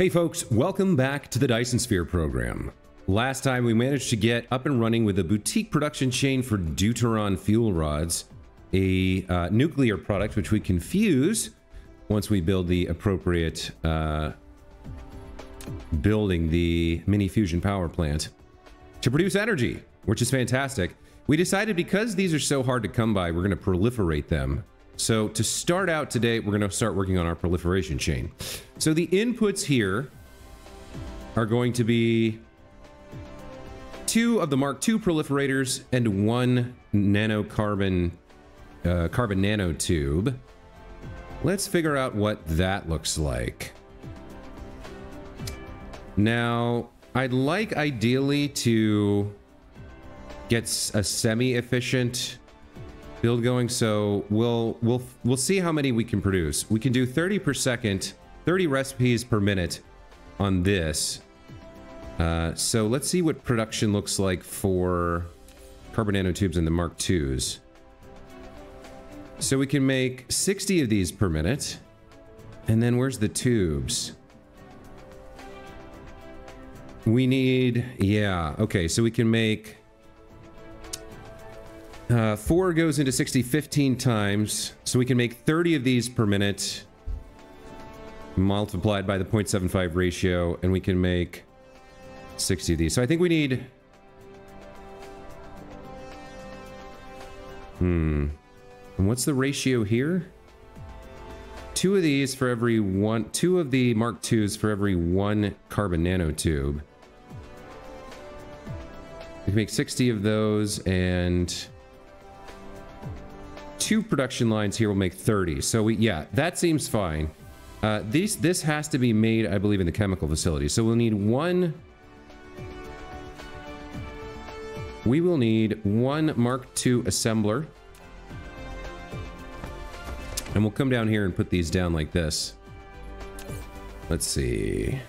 Hey folks, welcome back to the Dyson Sphere program. Last time we managed to get up and running with a boutique production chain for Deuterium fuel rods, a nuclear product which we can fuse once we build the appropriate building, the mini fusion power plant, to produce energy, which is fantastic. We decided because these are so hard to come by, we're going to proliferate them. So to start out today, we're going to start working on our proliferation chain. So the inputs here are going to be 2 of the Mark II proliferators and 1 carbon nanotube. Let's figure out what that looks like. Now, I'd like ideally to get a semi-efficient build going, so we'll see how many we can produce. We can do 30 per second, 30 recipes per minute on this. So let's see what production looks like for carbon nanotubes in the Mark IIs. So we can make 60 of these per minute. And then where's the tubes? We need, yeah, okay, so we can make 4 goes into 60 15 times, so we can make 30 of these per minute multiplied by the 0.75 ratio, and we can make 60 of these. So I think we need and what's the ratio here? 2 of these for every 1, 2 of the Mark IIs for every 1 carbon nanotube. We can make 60 of those, and 2 production lines here will make 30. So yeah, that seems fine. This has to be made, I believe, in the chemical facility. So we'll need 1. We will need 1 Mark II assembler. And we'll come down here and put these down like this. Let's see.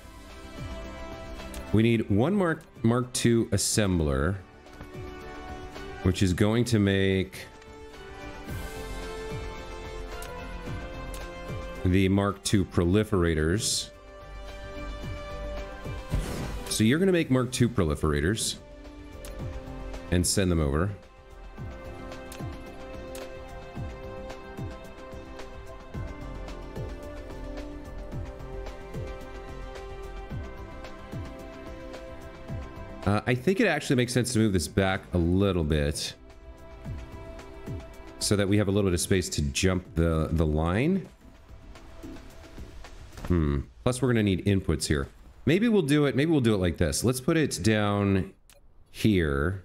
We need 1 Mark II assembler, which is going to make the Mark II proliferators. So you're going to make Mark II proliferators and send them over. I think it actually makes sense to move this back a little bit so that we have a little bit of space to jump the line. Plus, we're going to need inputs here. Maybe we'll do it like this. Let's put it down here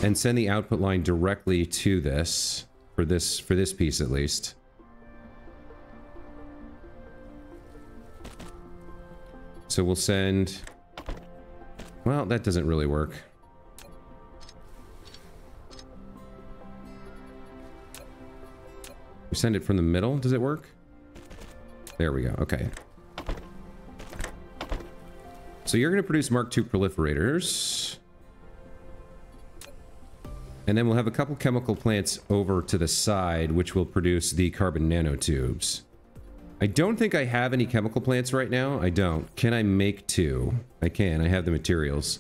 and send the output line directly to this for this piece at least. So we'll send, well, that doesn't really work. We send it from the middle. Does it work? There we go. Okay. So you're going to produce Mark II proliferators. And then we'll have a couple chemical plants over to the side, which will produce the carbon nanotubes. I don't think I have any chemical plants right now. I don't. Can I make 2? I can. I have the materials.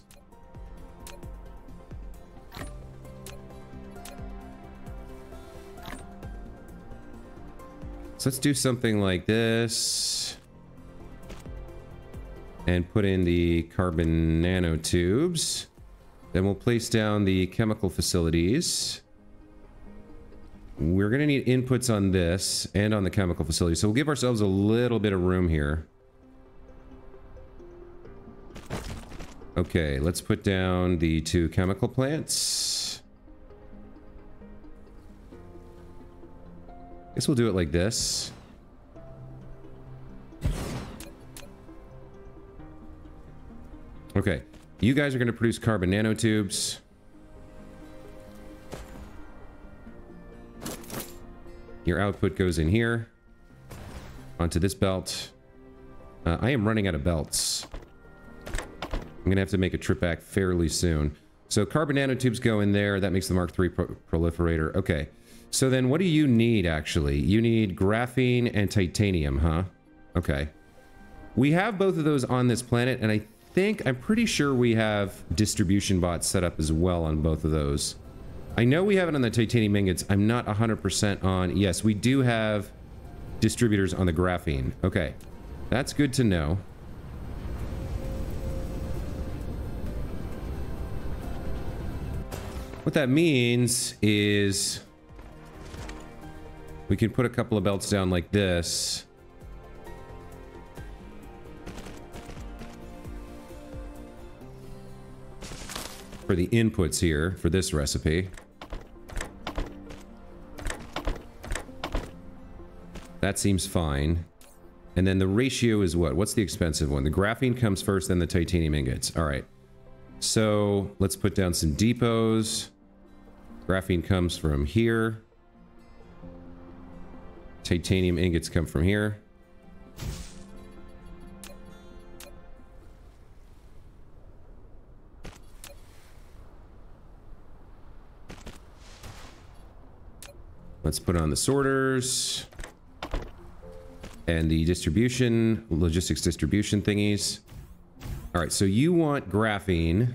So let's do something like this. And put in the carbon nanotubes. Then we'll place down the chemical facilities. We're going to need inputs on this and on the chemical facility. So we'll give ourselves a little bit of room here. Okay, let's put down the 2 chemical plants. Guess we'll do it like this. Okay, you guys are going to produce carbon nanotubes. Your output goes in here onto this belt. I am running out of belts. I'm going to have to make a trip back fairly soon. So carbon nanotubes go in there. That makes the Mark III proliferator. Okay. So then what do you need, actually? You need graphene and titanium, huh? Okay. We have both of those on this planet, and I'm pretty sure we have distribution bots set up as well on both of those. I know we have it on the titanium ingots. I'm not 100% on... Yes, we do have distributors on the graphene. Okay, that's good to know. What that means is we can put a couple of belts down like this. For the inputs here for this recipe. That seems fine. And then the ratio is what? What's the expensive one? The graphene comes first, then the titanium ingots. All right. So let's put down some depots. Graphene comes from here. Titanium ingots come from here. Let's put on the sorters and the distribution, logistics distribution thingies. All right, so you want graphene.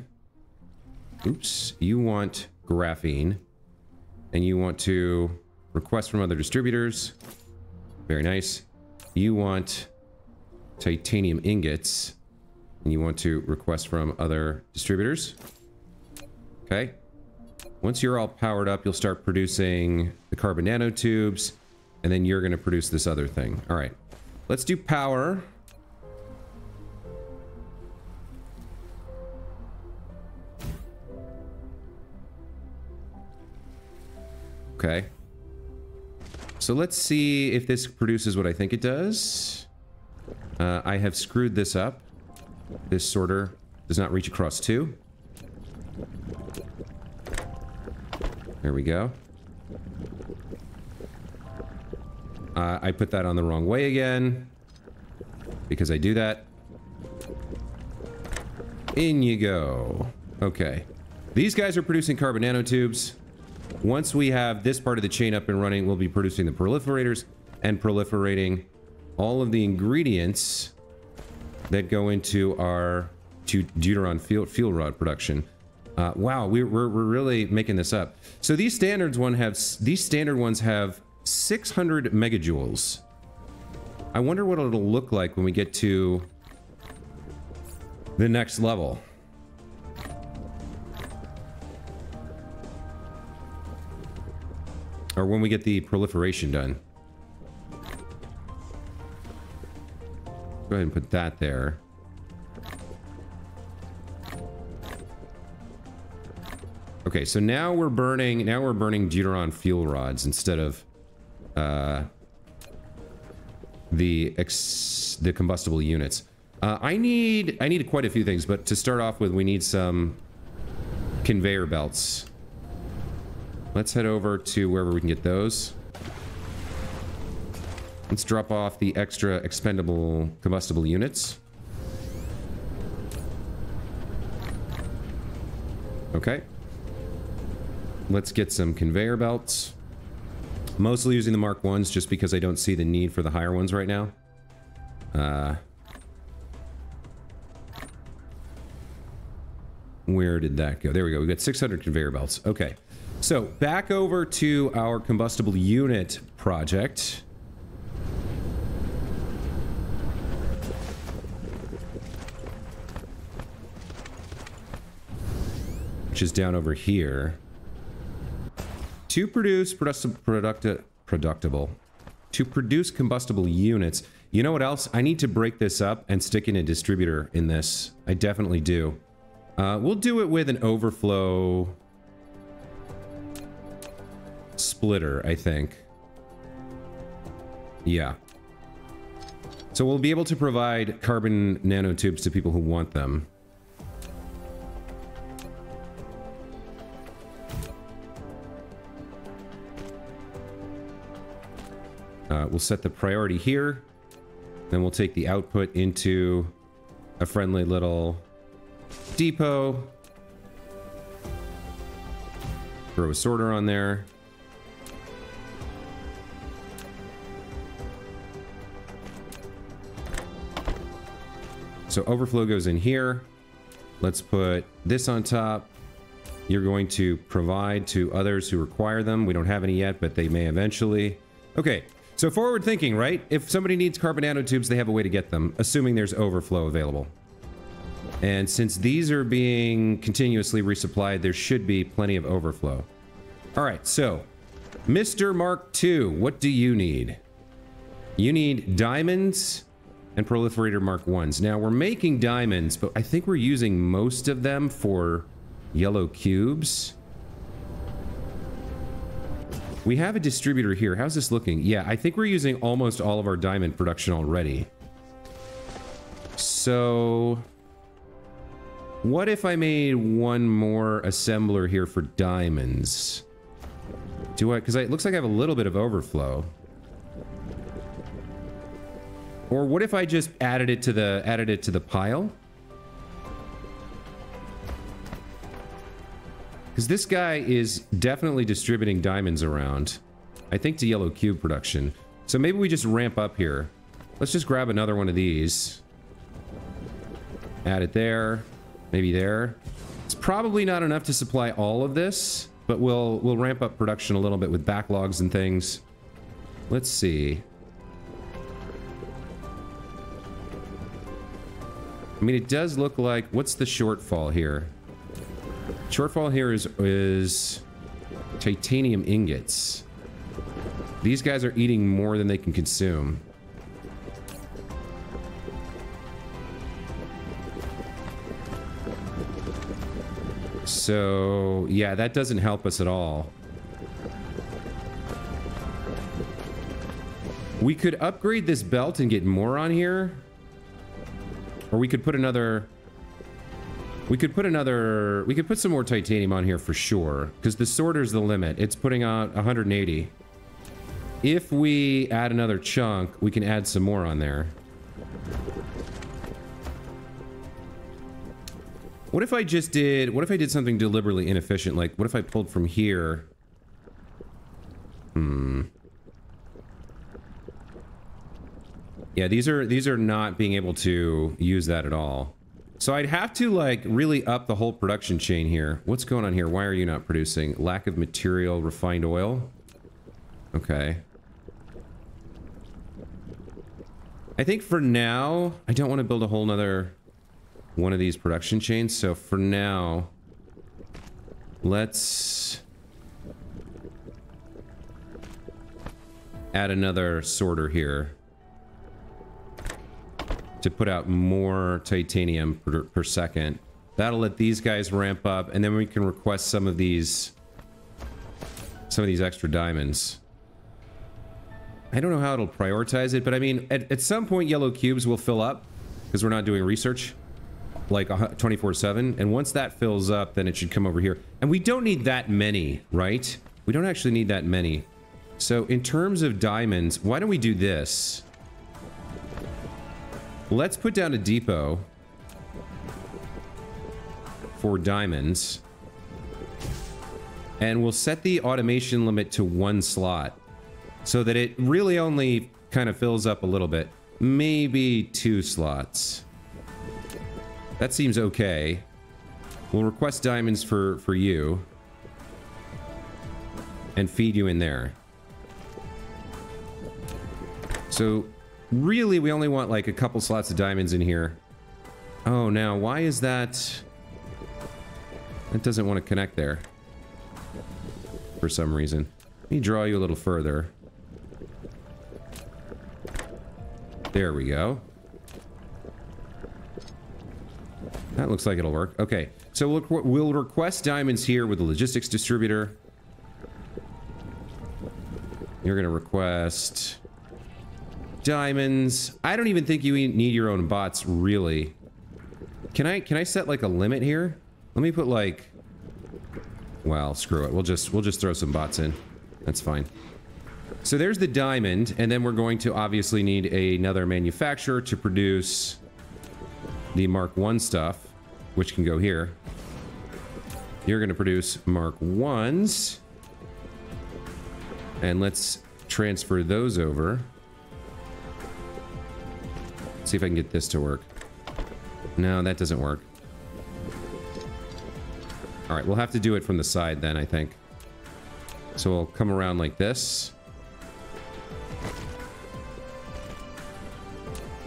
Oops, you want graphene. And you want to request from other distributors. Very nice. You want titanium ingots. And you want to request from other distributors. Okay. Once you're all powered up, you'll start producing the carbon nanotubes, and then you're going to produce this other thing. All right, let's do power. Okay. So let's see if this produces what I think it does. I have screwed this up. This sorter does not reach across 2. There we go. I put that on the wrong way again. Because I do that. In you go. Okay. These guys are producing carbon nanotubes. Once we have this part of the chain up and running, we'll be producing the proliferators and proliferating all of the ingredients that go into our deuterium fuel rod production. Wow, we're really making this up. So these standard ones have 600 megajoules. I wonder what it'll look like when we get to the next level. Or when we get the proliferation done. Go ahead and put that there. Okay, so now we're burning deuterium fuel rods instead of the combustible units. I need quite a few things, but to start off with, we need some conveyor belts. Let's head over to wherever we can get those. Let's drop off the extra expendable combustible units. Okay. Let's get some conveyor belts. Mostly using the Mark 1s just because I don't see the need for the higher ones right now. Where did that go? There we go. We've got 600 conveyor belts. Okay. So, back over to our combustible unit project. Which is down over here. To produce combustible units. You know what else? I need to break this up and stick in a distributor in this. I definitely do. We'll do it with an overflow splitter, I think. Yeah. So we'll be able to provide carbon nanotubes to people who want them. We'll set the priority here. Then we'll take the output into a friendly little depot. Throw a sorter on there. So overflow goes in here. Let's put this on top. You're going to provide to others who require them. We don't have any yet, but they may eventually. Okay, so forward thinking, right? If somebody needs carbon nanotubes, they have a way to get them, assuming there's overflow available. And since these are being continuously resupplied, there should be plenty of overflow. All right, so Mr. Mark II, what do you need? You need diamonds and proliferator Mark Is. Now, we're making diamonds, but I think we're using most of them for yellow cubes. We have a distributor here. How's this looking? Yeah, I think we're using almost all of our diamond production already. So what if I made one more assembler here for diamonds? Do I? Because it looks like I have a little bit of overflow. Or what if I just added it to the pile? Because this guy is definitely distributing diamonds around. I think to yellow cube production. So maybe we just ramp up here. Let's just grab another one of these. Add it there. Maybe there. It's probably not enough to supply all of this, but we'll ramp up production a little bit with backlogs and things. Let's see. I mean, it does look like... What's the shortfall here? Shortfall here is titanium ingots. These guys are eating more than they can consume. So, yeah, that doesn't help us at all. We could upgrade this belt and get more on here. Or we could put another... We could put some more titanium on here for sure, because the sorter's the limit. It's putting out 180. If we add another chunk, we can add some more on there. What if I did something deliberately inefficient? Like, what if I pulled from here? Yeah, these are not being able to use that at all. So I'd have to, like, really up the whole production chain here. What's going on here? Why are you not producing? Lack of material, refined oil? Okay. I think for now, I don't want to build a whole nother one of these production chains. So for now, let's add another sorter here to put out more titanium per second. That'll let these guys ramp up, and then we can request some of these extra diamonds. I don't know how it'll prioritize it, but I mean, at some point, yellow cubes will fill up because we're not doing research like 24/7. And once that fills up, then it should come over here. And we don't need that many, right? We don't actually need that many. So in terms of diamonds, why don't we do this? Let's put down a depot for diamonds. And we'll set the automation limit to 1 slot so that it really only kind of fills up a little bit. Maybe 2 slots. That seems okay. We'll request diamonds for you and feed you in there. So really, we only want like a couple slots of diamonds in here. Oh, now, why is that? It doesn't want to connect there. For some reason. Let me draw you a little further. There we go. That looks like it'll work. Okay, so we'll request diamonds here with the logistics distributor. You're going to request diamonds. I don't even think you need your own bots, really. Can I set like a limit here? Let me put like... Well, screw it. We'll just throw some bots in. That's fine. So there's the diamond, and then we're going to obviously need another manufacturer to produce the Mark I stuff, which can go here. You're going to produce Mark Is. And let's transfer those over. See if I can get this to work. No, that doesn't work. All right, we'll have to do it from the side then, I think. So we'll come around like this.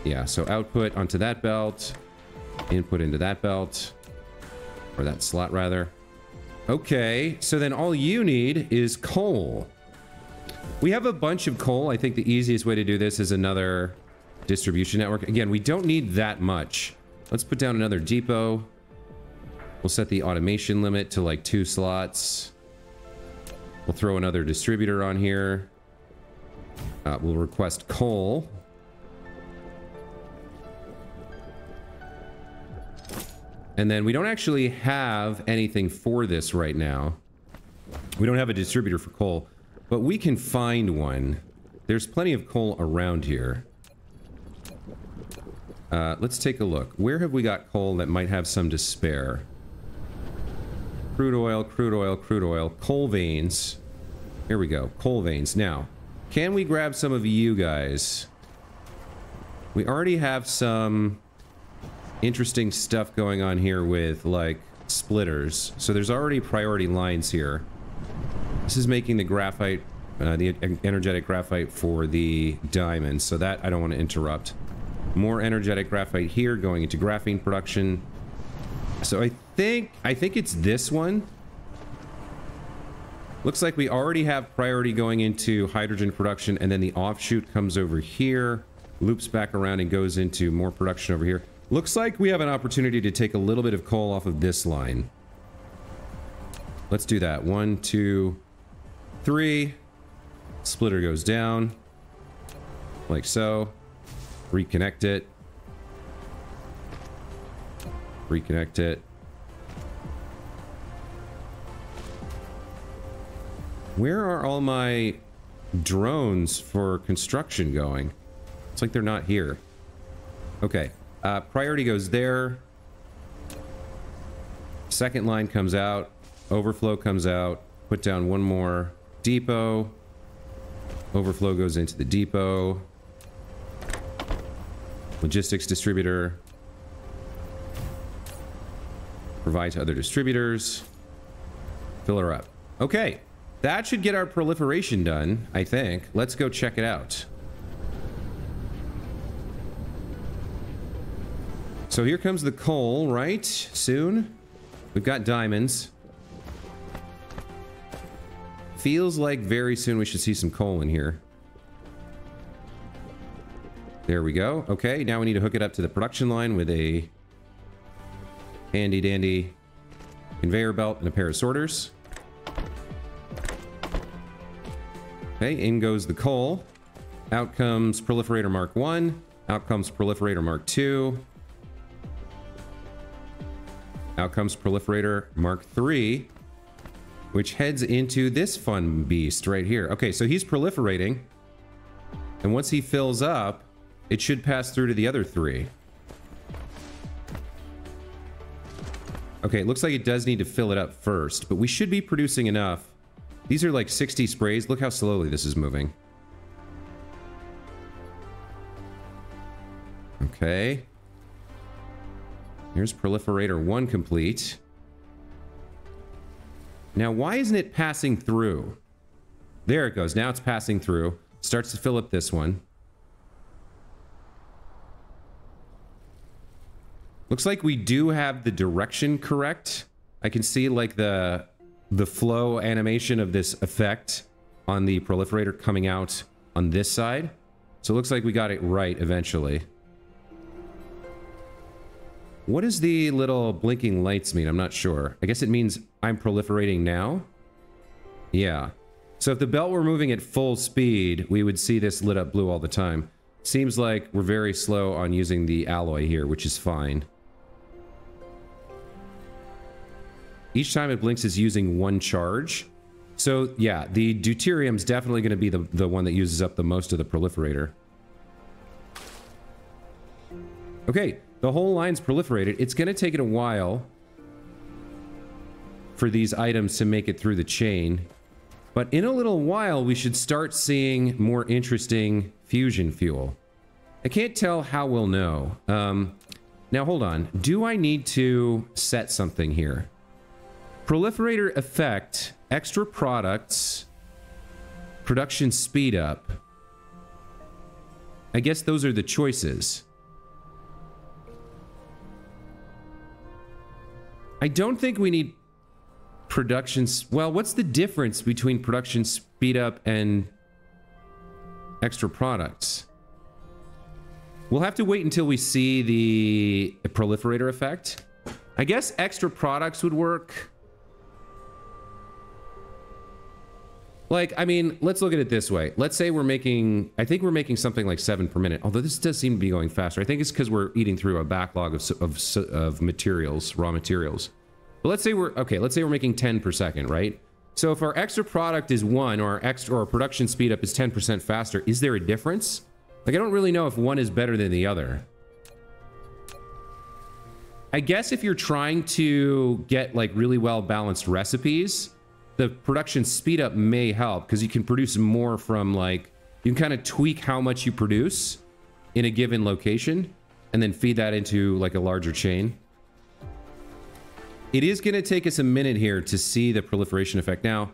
Yeah, so output onto that belt. Input into that belt. Or that slot, rather. Okay, so then all you need is coal. We have a bunch of coal. I think the easiest way to do this is another distribution network. Again, we don't need that much. Let's put down another depot. We'll set the automation limit to like 2 slots. We'll throw another distributor on here. We'll request coal. And then we don't actually have anything for this right now. We don't have a distributor for coal, but we can find one. There's plenty of coal around here. Let's take a look. Where have we got coal that might have some to spare? Crude oil, crude oil, crude oil. Coal veins. Here we go. Coal veins. Now, can we grab some of you guys? We already have some interesting stuff going on here with, like, splitters. So there's already priority lines here. This is making the graphite, the energetic graphite for the diamonds. So that I don't want to interrupt. More energetic graphite here going into graphene production. So I think it's this one. Looks like we already have priority going into hydrogen production, and then the offshoot comes over here, loops back around and goes into more production over here. Looks like we have an opportunity to take a little bit of coal off of this line. Let's do that. 1, 2, 3. Splitter goes down. Like so. Reconnect it. Reconnect it. Where are all my drones for construction going? It's like they're not here. Okay. Priority goes there. Second line comes out. Overflow comes out. Put down one more depot. Overflow goes into the depot. Logistics distributor. Provide to other distributors. Fill her up. Okay. That should get our proliferation done, I think. Let's go check it out. So here comes the coal, right? Soon. We've got diamonds. Feels like very soon we should see some coal in here. There we go. Okay, now we need to hook it up to the production line with a handy dandy conveyor belt and a pair of sorters. Okay, in goes the coal. Out comes Proliferator Mark 1. Out comes Proliferator Mark 2. Out comes Proliferator Mark 3, which heads into this fun beast right here. Okay, so he's proliferating. And once he fills up, it should pass through to the other 3. Okay, it looks like it does need to fill it up first, but we should be producing enough. These are like 60 sprays. Look how slowly this is moving. Okay. Here's Proliferator 1 complete. Now, why isn't it passing through? There it goes. Now it's passing through. Starts to fill up this one. Looks like we do have the direction correct. I can see like the flow animation of this effect on the proliferator coming out on this side. So it looks like we got it right eventually. What does the little blinking lights mean? I'm not sure. I guess it means I'm proliferating now. Yeah. So if the belt were moving at full speed, we would see this lit up blue all the time. Seems like we're very slow on using the alloy here, which is fine. Each time it blinks is using 1 charge. So yeah, the deuterium is definitely going to be the one that uses up the most of the proliferator. Okay, the whole line's proliferated. It's going to take it a while for these items to make it through the chain. But in a little while, we should start seeing more interesting fusion fuel. I can't tell how we'll know. Now, hold on. Do I need to set something here? Proliferator effect, extra products, production speed up. I guess those are the choices. I don't think we need production... Well, what's the difference between production speed up and extra products? We'll have to wait until we see the proliferator effect. I guess extra products would work. Like, I mean, let's look at it this way. Let's say we're making... I think we're making something like 7 per minute. Although this does seem to be going faster. I think it's because we're eating through a backlog of materials, raw materials. But let's say we're... Okay, let's say we're making 10 per second, right? So if our extra product is 1, or our production speed up is 10% faster, is there a difference? Like, I don't really know if one is better than the other. I guess if you're trying to get, like, really well-balanced recipes, the production speed up may help, because you can produce more from, like... You can kind of tweak how much you produce in a given location, and then feed that into, like, a larger chain. It is going to take us a minute here to see the proliferation effect. Now,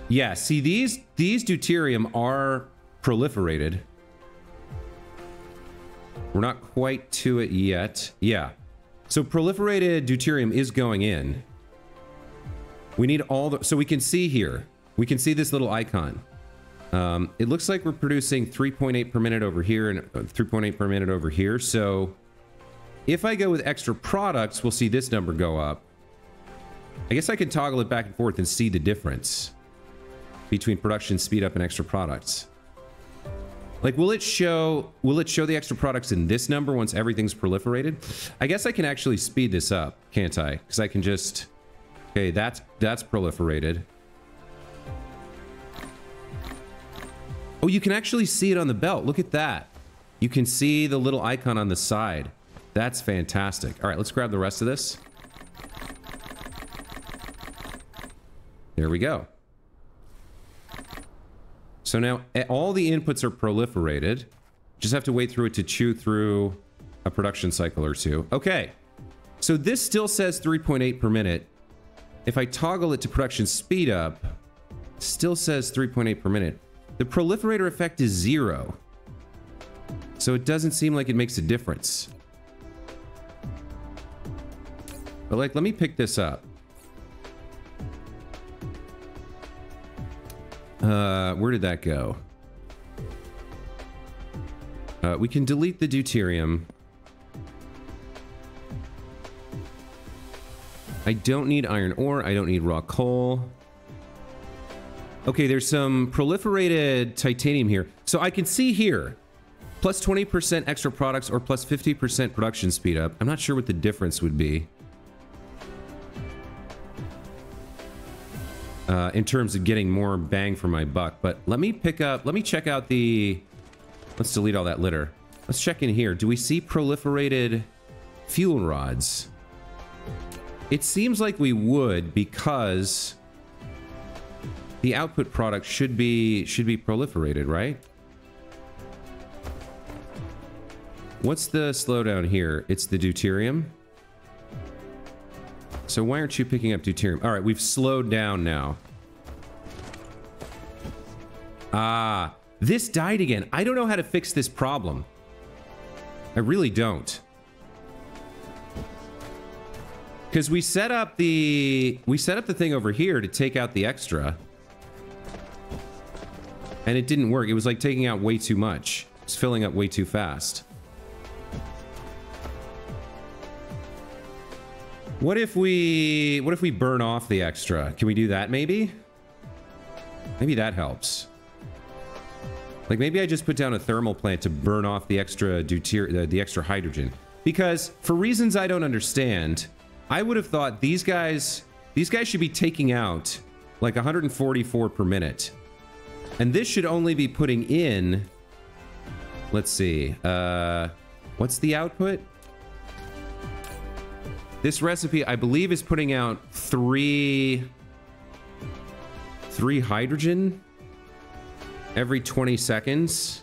yeah, see, these deuterium are proliferated. We're not quite to it yet. Yeah. So proliferated deuterium is going in. We need all the... So we can see here. We can see this little icon. It looks like we're producing 3.8 per minute over here and 3.8 per minute over here. So if I go with extra products, we'll see this number go up. I guess I can toggle it back and forth and see the difference between production speed up and extra products. Like, will it show the extra products in this number once everything's proliferated? I guess I can actually speed this up, can't I? Because I can just... Okay, that's proliferated. Oh, you can actually see it on the belt. Look at that. You can see the little icon on the side. That's fantastic. All right, let's grab the rest of this. There we go. So now all the inputs are proliferated. Just have to wait through it to chew through a production cycle or two. Okay. So this still says 3.8 per minute. If I toggle it to production speed up, it still says 3.8 per minute. The proliferator effect is 0. So it doesn't seem like it makes a difference. But like, let me pick this up. Where did that go? We can delete the deuterium. I don't need iron ore. I don't need raw coal. Okay, there's some proliferated titanium here. So I can see here, plus 20% extra products or plus 50% production speed up. I'm not sure what the difference would be. In terms of getting more bang for my buck. But let me check out the... Let's delete all that litter. Let's check in here. Do we see proliferated fuel rods? It seems like we would, because the output product should be proliferated, right? What's the slowdown here? It's the deuterium. So why aren't you picking up deuterium? All right, we've slowed down now. Ah, this died again. I don't know how to fix this problem. I really don't. Because we set up the thing over here to take out the extra. And it didn't work. It was like taking out way too much. It's filling up way too fast. What if we burn off the extra? Can we do that maybe? Maybe that helps. Like maybe I just put down a thermal plant to burn off the extra the extra hydrogen. Because for reasons I don't understand, I would have thought these guys should be taking out like 144 per minute. And this should only be putting in, let's see, what's the output? This recipe, I believe, is putting out three hydrogen every 20 seconds.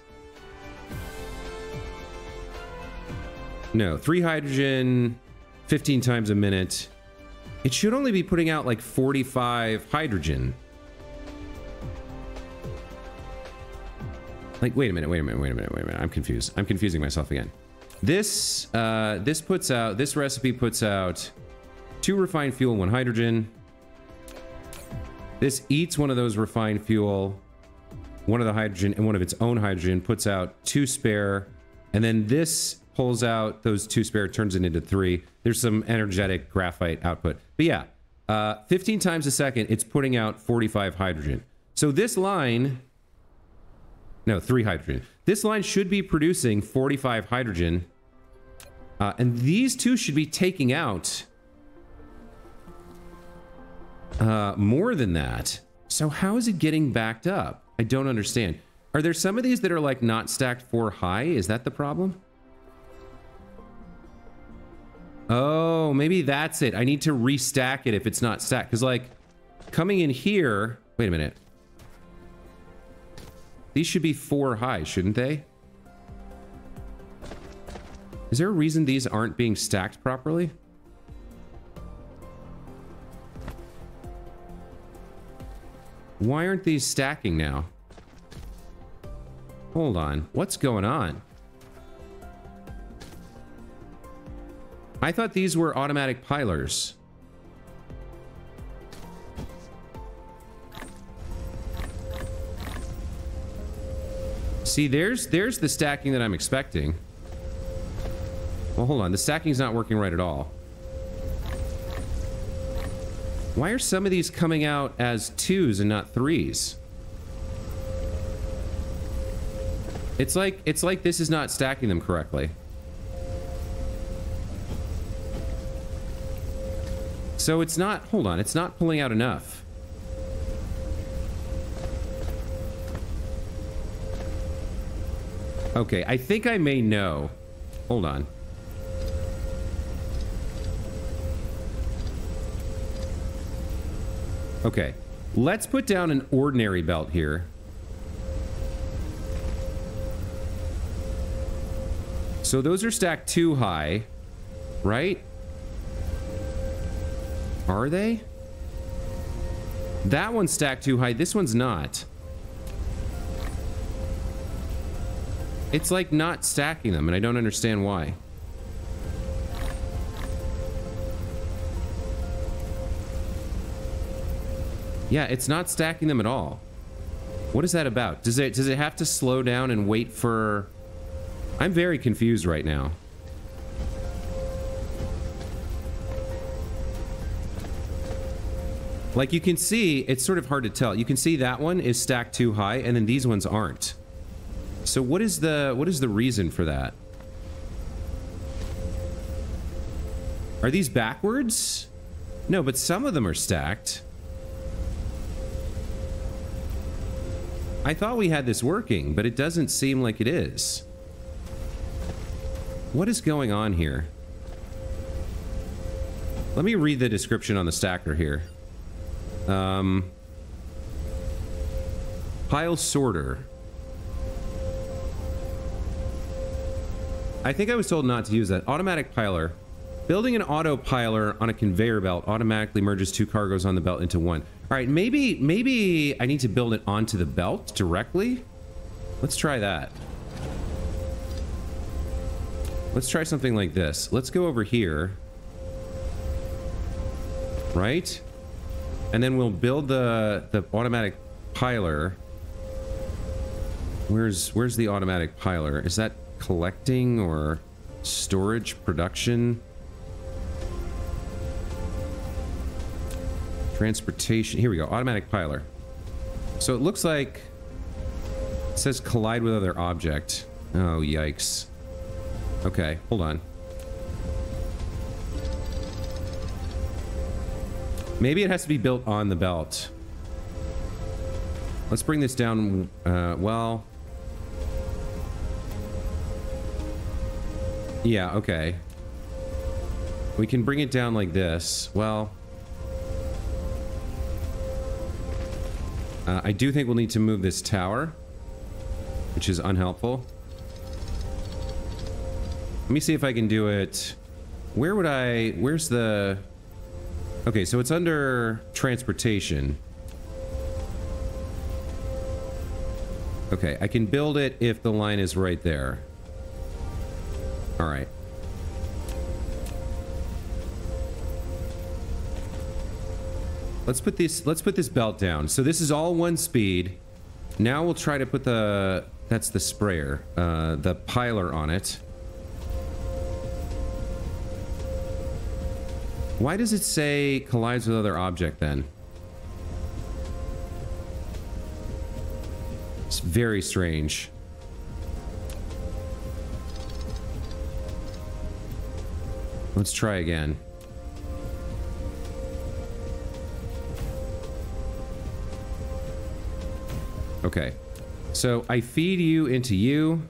No, 3 hydrogen, 15 times a minute. It should only be putting out like 45 hydrogen. Like, wait a minute. I'm confused. I'm confusing myself again. This recipe puts out 2 refined fuel, 1 hydrogen. This eats one of those refined fuel, 1 of the hydrogen, and 1 of its own hydrogen, puts out 2 spare, and then this pulls out those 2 spare, turns it into 3. There's some energetic graphite output. But yeah, 15 times a second, it's putting out 45 hydrogen. So this line... No, 3 hydrogen. This line should be producing 45 hydrogen. And these 2 should be taking out more than that. So how is it getting backed up? I don't understand. Are there some of these that are like not stacked 4 high? Is that the problem? Oh, maybe that's it. I need to restack it if it's not stacked. Because like coming in here... Wait a minute. These should be 4 high, shouldn't they? Is there a reason these aren't being stacked properly? Why aren't these stacking now? Hold on. What's going on? I thought these were automatic pilers. See, there's the stacking that I'm expecting. Well, hold on. The stacking's not working right at all. Why are some of these coming out as 2s and not 3s? It's like this is not stacking them correctly. So it's not... Hold on. It's not pulling out enough. Okay, I think I may know. Hold on. Okay, let's put down an ordinary belt here. So those are stacked 2 high, right? Are they? That one's stacked 2 high, this one's not. It's like not stacking them, and I don't understand why. Yeah, it's not stacking them at all. What is that about? Does it have to slow down and wait for... I'm very confused right now. Like you can see, it's sort of hard to tell. You can see that one is stacked 2 high, and then these ones aren't. So what is the reason for that? Are these backwards? No, but some of them are stacked. I thought we had this working, but it doesn't seem like it is. What is going on here? Let me read the description on the stacker here. Pile sorter. I think I was told not to use that. Automatic piler. Building an auto piler on a conveyor belt automatically merges 2 cargoes on the belt into 1. All right, maybe I need to build it onto the belt directly. Let's try that. Let's try something like this. Let's go over here. Right? And then we'll build the automatic piler. Where's the automatic piler? Is that collecting or storage production? Transportation. Here we go. Automatic piler. So it looks like it says collide with other object. Oh, yikes. Okay, hold on. Maybe it has to be built on the belt. Let's bring this down. Well... Yeah, okay. We can bring it down like this. Well... I do think we'll need to move this tower, which is unhelpful. Let me see if I can do it. Where would I... Where's the... Okay, so it's under transportation. Okay, I can build it if the line is right there. All right. Let's put this belt down. So this is all one speed. Now we'll try to put the... That's the sprayer. The piler on it. Why does it say collides with other object then? It's very strange. Let's try again. Okay. So I feed you into you.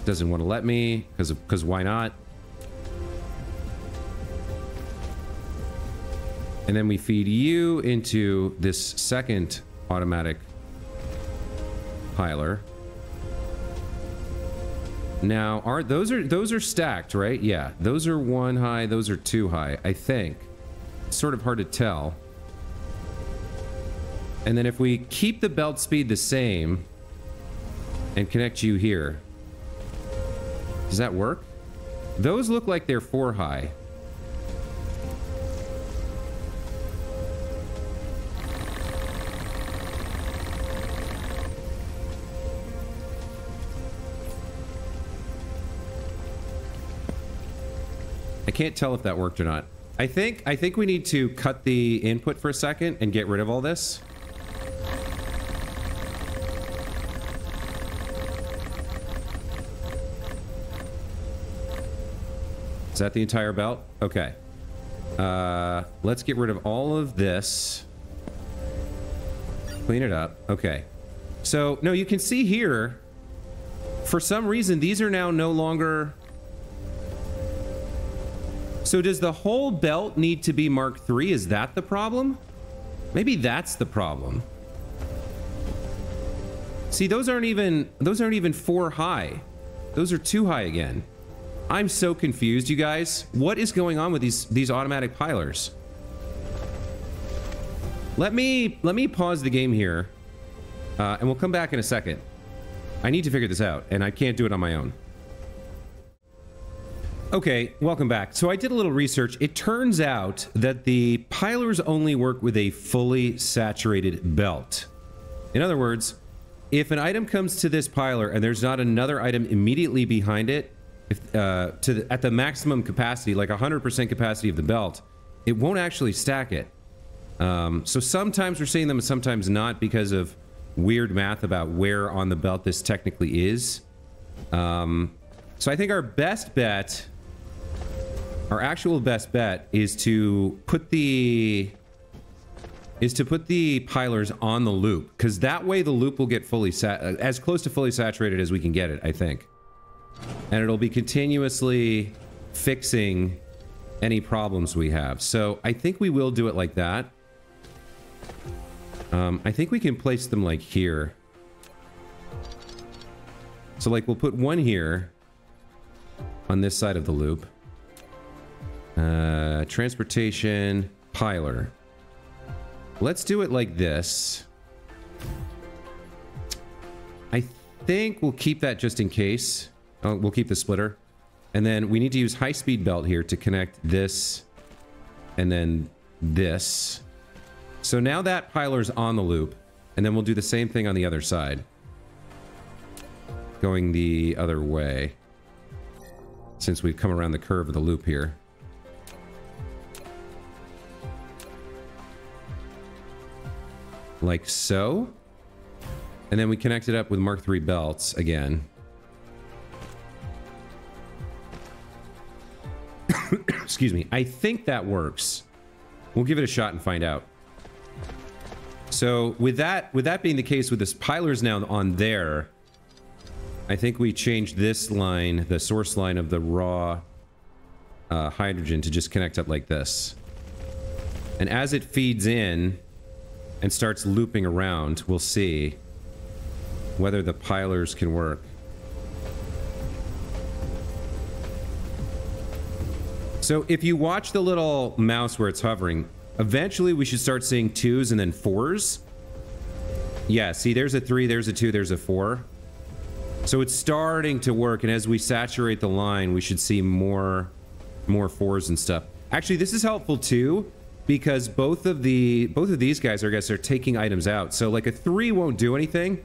Doesn't want to let me because why not? And then we feed you into this second automatic piler. Now, those are stacked, right? Yeah, those are 1 high, those are 2 high, I think. It's sort of hard to tell. And then if we keep the belt speed the same and connect you here, does that work? Those look like they're 4 high. I can't tell if that worked or not. I think we need to cut the input for a second and get rid of all this. Is that the entire belt? Okay. Let's get rid of all of this. Clean it up. Okay. So, no, you can see here, for some reason, these are now no longer... So does the whole belt need to be Mark III? Is that the problem? Maybe that's the problem. See, those aren't even 4 high. Those are 2 high again. I'm so confused, you guys. What is going on with these automatic pilers? Let me pause the game here, and we'll come back in a second. I need to figure this out, and I can't do it on my own. Okay, welcome back. So I did a little research. It turns out that the pilers only work with a fully saturated belt. In other words, if an item comes to this piler and there's not another item immediately behind it, at the maximum capacity, like 100% capacity of the belt, it won't actually stack it. So sometimes we're seeing them and sometimes not because of weird math about where on the belt this technically is. So I think our best bet... Our actual best bet is to put the pilers on the loop, because that way the loop will get fully as close to fully saturated as we can get it, I think. And it'll be continuously fixing any problems we have. So I think we will do it like that. I think we can place them like here. So like we'll put one here on this side of the loop. Transportation, piler. Let's do it like this. I think we'll keep that just in case. Oh, we'll keep the splitter. And then we need to use high-speed belt here to connect this and then this. So now that piler's on the loop, and then we'll do the same thing on the other side. Going the other way. Since we've come around the curve of the loop here. Like so. And then we connect it up with Mark III belts again. Excuse me. I think that works. We'll give it a shot and find out. So with that being the case, with this pilers now on there, I think we changed this line, the source line of the raw hydrogen, to just connect up like this. And as it feeds in and starts looping around, we'll see whether the pilers can work. So if you watch the little mouse where it's hovering, eventually we should start seeing 2s and then 4s. Yeah, see, there's a 3, there's a 2, there's a 4. So it's starting to work, and as we saturate the line, we should see more 4s and stuff. Actually, this is helpful too, because both of these guys, I guess, are taking items out. So like a 3 won't do anything,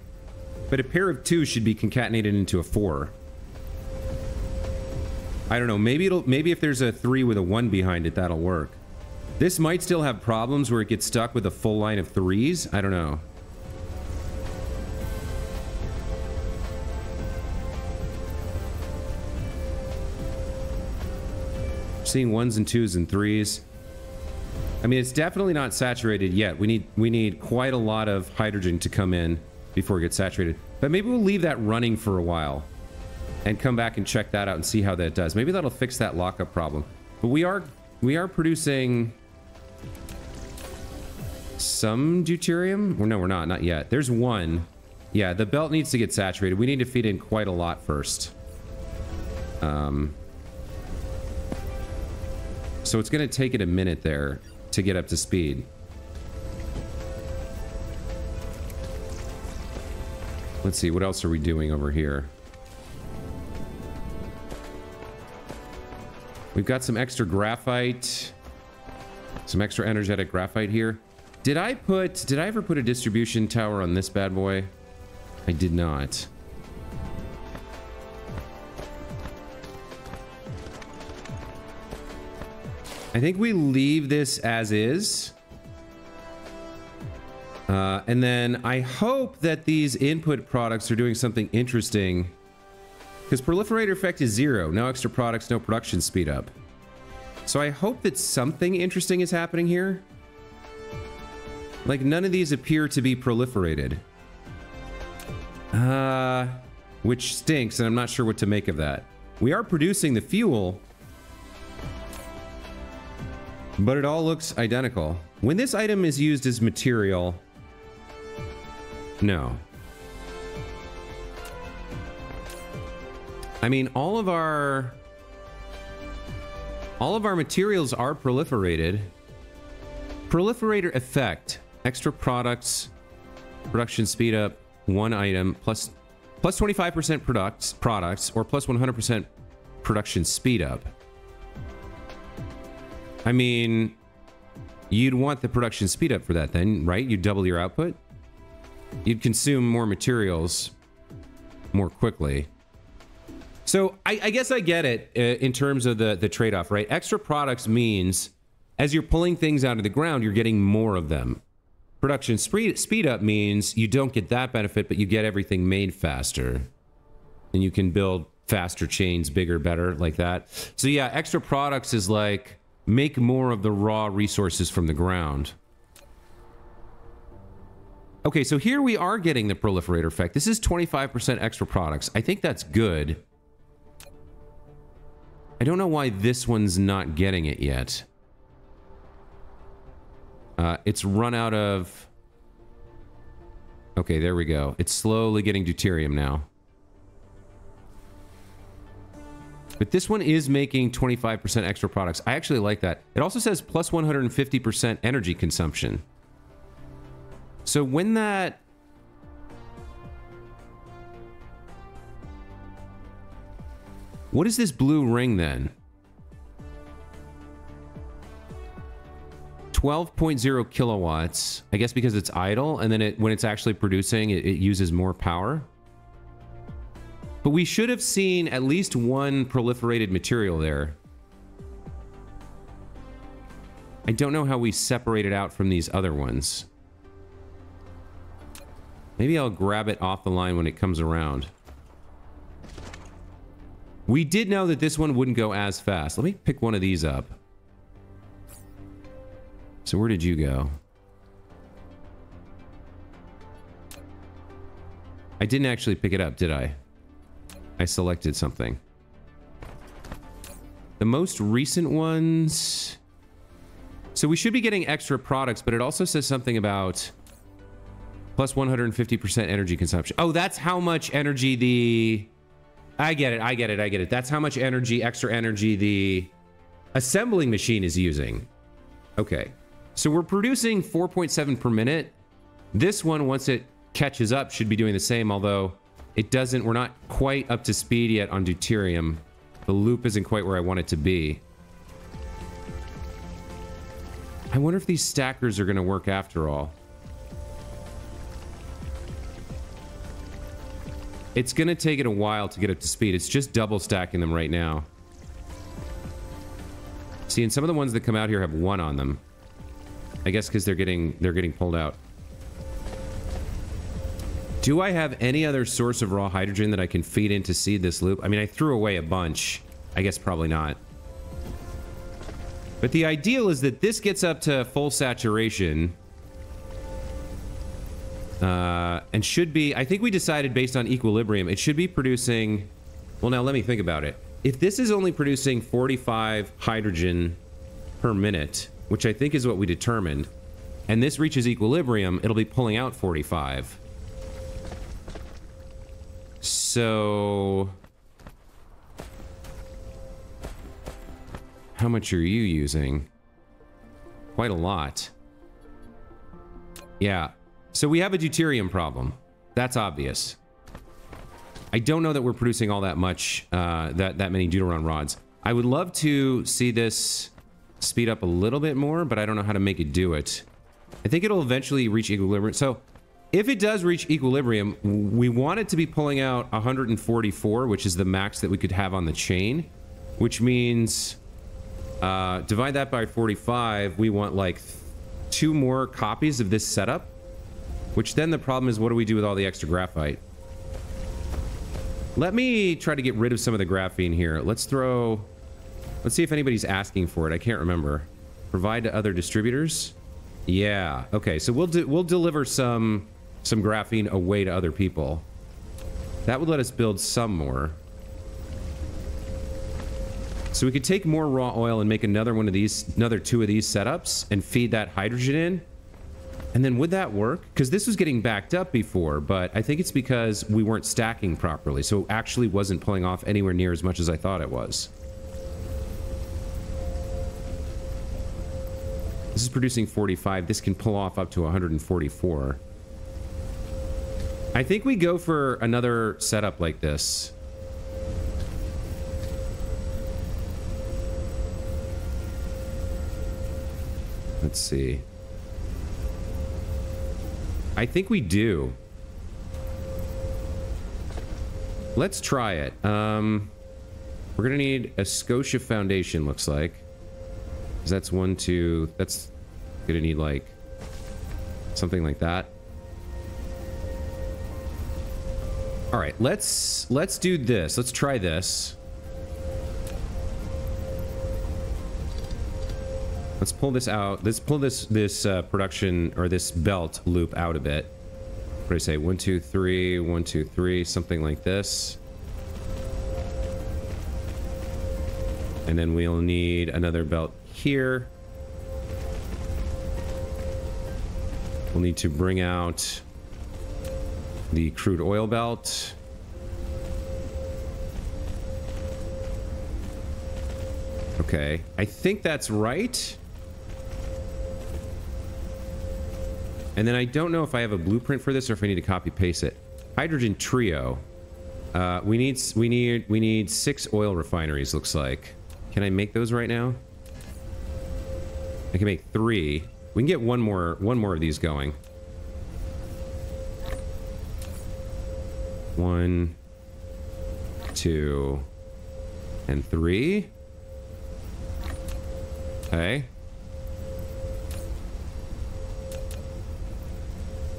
but a pair of 2s should be concatenated into a 4. I don't know, maybe if there's a 3 with a 1 behind it, that'll work. This might still have problems where it gets stuck with a full line of 3s. I don't know. Seeing 1s and 2s and 3s. I mean, it's definitely not saturated yet. We need quite a lot of hydrogen to come in before it gets saturated. But maybe we'll leave that running for a while and come back and check that out and see how that does. Maybe that'll fix that lockup problem. But we are producing some deuterium. Well, no, we're not yet. There's 1. Yeah, the belt needs to get saturated. We need to feed in quite a lot first. So it's going to take it a minute there to get up to speed. Let's see, what else are we doing over here? We've got some extra graphite, some extra energetic graphite here. Did I ever put a distribution tower on this bad boy? I did not. I think we leave this as is. And then I hope that these input products are doing something interesting. Because proliferator effect is 0. No extra products, no production speed up. So I hope that something interesting is happening here. Like, none of these appear to be proliferated. Which stinks, and I'm not sure what to make of that. We are producing the fuel, but it all looks identical. When this item is used as material... No. I mean, all of our materials are proliferated. Proliferator effect. Extra products. Production speed up. 1 item. Plus 25% products. Or plus 100% production speed up. I mean, you'd want the production speed up for that then, right? You'd double your output. You'd consume more materials more quickly. So I guess I get it in terms of the trade-off, right? Extra products means as you're pulling things out of the ground, you're getting more of them. Production speed up means you don't get that benefit, but you get everything made faster. And you can build faster chains, bigger, better, like that. So yeah, extra products is like... make more of the raw resources from the ground. Okay, so here we are getting the proliferator effect. This is 25% extra products. I think that's good. I don't know why this one's not getting it yet. It's run out of... Okay, there we go. It's slowly getting deuterium now. But this one is making 25% extra products. I actually like that. It also says plus 150% energy consumption. So when that... What is this blue ring then? 12.0 kilowatts. I guess because it's idle, and then when it's actually producing, it uses more power. But we should have seen at least 1 proliferated material there. I don't know how we separate it out from these other ones. Maybe I'll grab it off the line when it comes around. We did know that this one wouldn't go as fast. Let me pick one of these up. So where did you go? I didn't actually pick it up, did I? I selected something. The most recent ones... So we should be getting extra products, but it also says something about plus 150% energy consumption. Oh, that's how much energy the... I get it. That's how much energy, extra energy assembling machine is using. Okay. So we're producing 4.7 per minute. This one, once it catches up, should be doing the same, although it doesn't. We're not quite up to speed yet on deuterium. The loop isn't quite where I want it to be. I wonder if these stackers are going to work after all. It's going to take it a while to get up to speed. It's just double stacking them right now. See, and some of the ones that come out here have 1 on them. I guess because they're getting pulled out. Do I have any other source of raw hydrogen that I can feed in to seed this loop? I mean, I threw away a bunch. I guess probably not. But the ideal is that this gets up to full saturation. And should be... I think we decided based on equilibrium, it should be producing... Well, now let me think about it. If this is only producing 45 hydrogen per minute, which I think is what we determined, and this reaches equilibrium, it'll be pulling out 45. So... how much are you using? Quite a lot. Yeah. So we have a deuterium problem. That's obvious. I don't know that we're producing all that much, that many deuteron rods. I would love to see this speed up a little bit more, but I don't know how to make it do it. I think it'll eventually reach equilibrium. So if it does reach equilibrium, we want it to be pulling out 144, which is the max that we could have on the chain, which means divide that by 45. We want like 2 more copies of this setup, which then the problem is, what do we do with all the extra graphite? Let me try to get rid of some of the graphene here. Let's see if anybody's asking for it. I can't remember. Provide to other distributors. Yeah. Okay. So we'll deliver some graphene away to other people. That would let us build some more. So we could take more raw oil and make another 2 of these setups and feed that hydrogen in. And then would that work? Because this was getting backed up before, but I think it's because we weren't stacking properly. So it actually wasn't pulling off anywhere near as much as I thought it was. This is producing 45. This can pull off up to 144. I think we go for another setup like this. Let's see. I think we do. Let's try it. We're gonna need a Scotia foundation, looks like. 'Cause that's 1, 2... That's gonna need, like, something like that. Alright, let's do this. Let's try this. Let's pull this out. Let's pull this production, or this belt loop out a bit. What do I say? 1, 2, 3, 1, 2, 3, something like this. And then we'll need another belt here. We'll need to bring out the crude oil belt. Okay, I think that's right. And then I don't know if I have a blueprint for this or if I need to copy paste it. Hydrogen trio. We need 6 oil refineries, looks like. Can I make those right now? I can make 3. We can get one more of these going. 1, 2, and 3. Okay.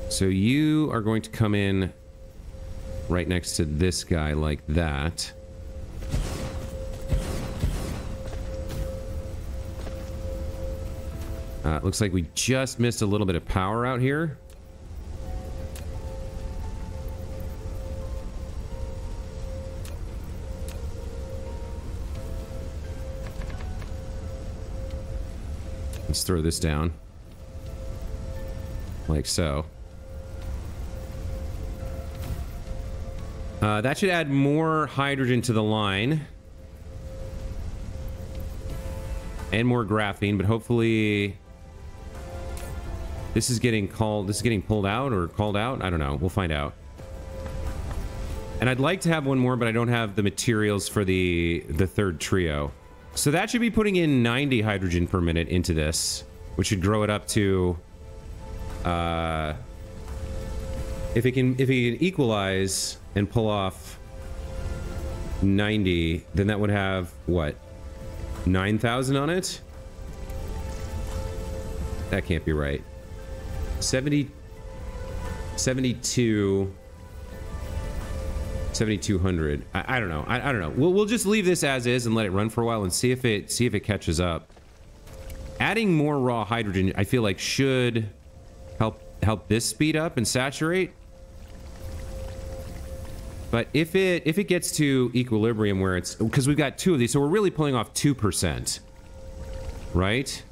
So you are going to come in right next to this guy like that. Looks like we just missed a little bit of power out here. Let's throw this down. Like so. That should add more hydrogen to the line. And more graphene, but hopefully this is getting pulled out or called out. I don't know. We'll find out. And I'd like to have one more, but I don't have the materials for the third trio. So that should be putting in 90 hydrogen per minute into this, which should grow it up to if it can equalize and pull off 90, then that would have what? 9,000 on it? That can't be right. 7,200. I don't know. I don't know. We'll just leave this as is and let it run for a while and see if it catches up. Adding more raw hydrogen, I feel like should help this speed up and saturate. But if it gets to equilibrium where it's, because we've got 2 of these, so we're really pulling off 2%, right?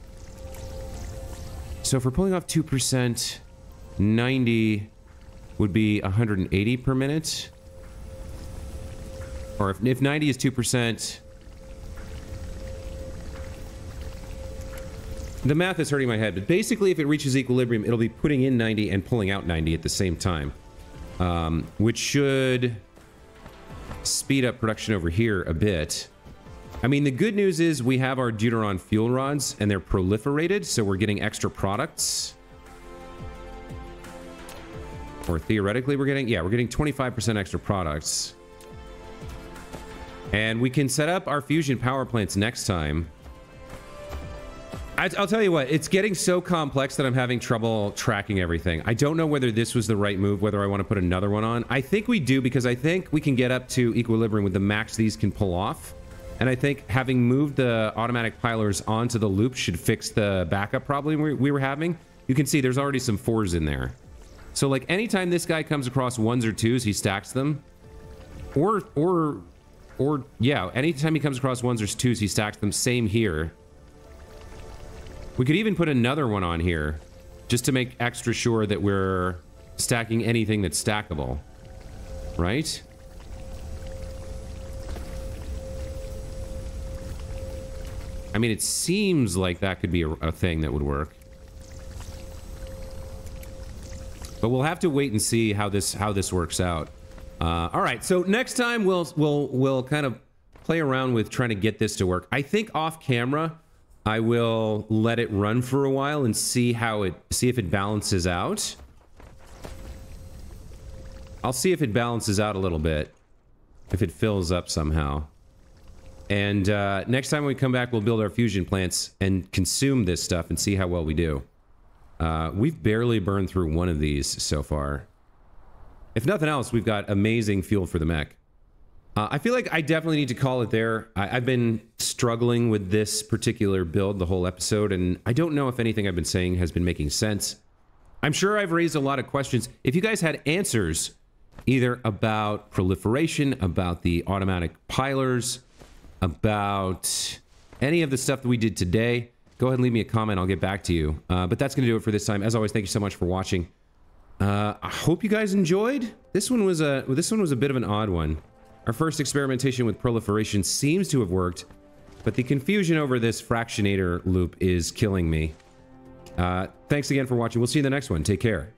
So if we're pulling off 2%, 90 would be 180 per minute. Or if 90 is 2%, the math is hurting my head, but basically if it reaches equilibrium, it'll be putting in 90 and pulling out 90 at the same time, which should speed up production over here a bit. I mean, the good news is we have our Deuterium fuel rods and they're proliferated, so we're getting extra products. Or theoretically we're getting 25% extra products. And we can set up our fusion power plants next time. I'll tell you what, it's getting so complex that I'm having trouble tracking everything. I don't know whether this was the right move, whether I want to put another one on. I think we do, because I think we can get up to equilibrium with the max these can pull off. And I think having moved the automatic pilers onto the loop should fix the backup problem we were having. You can see there's already some 4s in there. So like anytime this guy comes across 1s or 2s, he stacks them. Or yeah, anytime he comes across 1s or 2s, he stacks them. Same here. We could even put another one on here just to make extra sure that we're stacking anything that's stackable, right? I mean, it seems like that could be a thing that would work. But we'll have to wait and see how this works out. All right, so next time we'll kind of play around with trying to get this to work. I think off camera I will let it run for a while and see if it balances out. I'll see if it balances out a little bit, if it fills up somehow. And next time we come back, we'll build our fusion plants and consume this stuff and see how well we do. We've barely burned through one of these so far. If nothing else, we've got amazing fuel for the mech. I feel like I definitely need to call it there. I've been struggling with this particular build the whole episode, and I don't know if anything I've been saying has been making sense. I'm sure I've raised a lot of questions. If you guys had answers, either about proliferation, about the automatic pilers, about any of the stuff that we did today, go ahead and leave me a comment. I'll get back to you. But that's going to do it for this time. As always, thank you so much for watching. I hope you guys enjoyed. This one was a bit of an odd one. Our first experimentation with proliferation seems to have worked, but the confusion over this fractionator loop is killing me. Thanks again for watching. We'll see you in the next one. Take care.